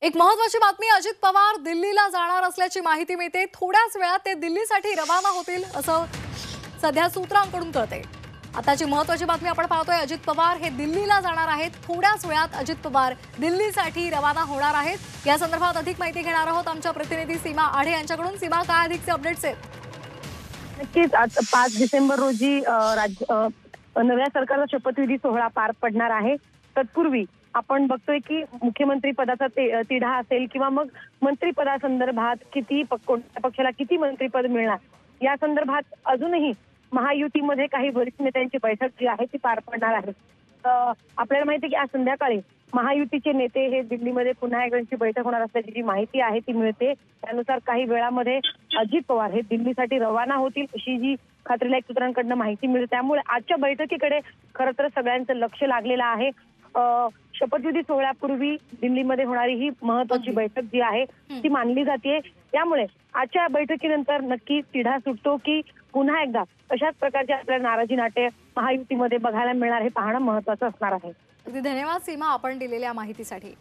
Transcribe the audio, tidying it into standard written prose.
एक महत्त्वाची बातमी, अजित पवार दिल्लीला जाणार असल्याची माहिती मिळते। थोड्याच वेळात ते दिल्लीसाठी रवाना होतील असं सध्या सूत्रांकडून कळते। आताची महत्त्वाची बातमी आपण पाहतोय, अजित पवार हे दिल्लीला जाणार आहेत। थोड्याच वेळात अजित पवार दिल्लीसाठी रवाना होणार आहेत। या संदर्भात अधिक माहिती घेणार आहोत आमच्या प्रतिनिधी सीमा आढे यांच्याकडून। सीमा, काय अधिकचे अपडेट्स आहेत? नक्कीच आज 5 डिसेंबर रोजी नव्या सरकारचा शपथविधी सोहळा पार पडणार आहे। तत्पूर्वी आपण बघतोय की मुख्यमंत्री पदाचा तिढा असेल किंवा मग मंत्रिपदासंदर्भात कोणत्या पक्षाला किती मंत्रिपद मिळणार या संदर्भात अजूनही महायुतीमध्ये काही वरिष्ठ नेत्यांची बैठक जी आहे ती पार पडणार आहे। आपल्याला माहिती आहे की आज संध्याकाळी महायुतीचे नेते हे दिल्लीमध्ये पुन्हा एकदाची बैठक होणार असल्याची जी माहिती आहे ती मिळते। त्यानुसार काही वेळामध्ये अजित पवार हे दिल्लीसाठी रवाना होतील अशी जी खात्रीलायक सूत्रांकडून माहिती मिळते। त्यामुळे आजच्या बैठकीकडे खरं तर सगळ्यांचं लक्ष लागलेलं आहे। शपथविधी सोहळ्यापूर्वी दिल्लीमध्ये होणारी ही महत्त्वाची बैठक जी आहे ती मानली जाते। त्यामुळे आजच्या बैठकीनंतर नक्की तिढा सुटतो की पुन्हा एकदा अशाच प्रकारचे आपल्याला नाराजी नाट्य महायुतीमध्ये बघायला मिळणार हे पाहणं महत्त्वाचं असणार आहे। धन्यवाद सीमा, आपण दिलेल्या माहितीसाठी।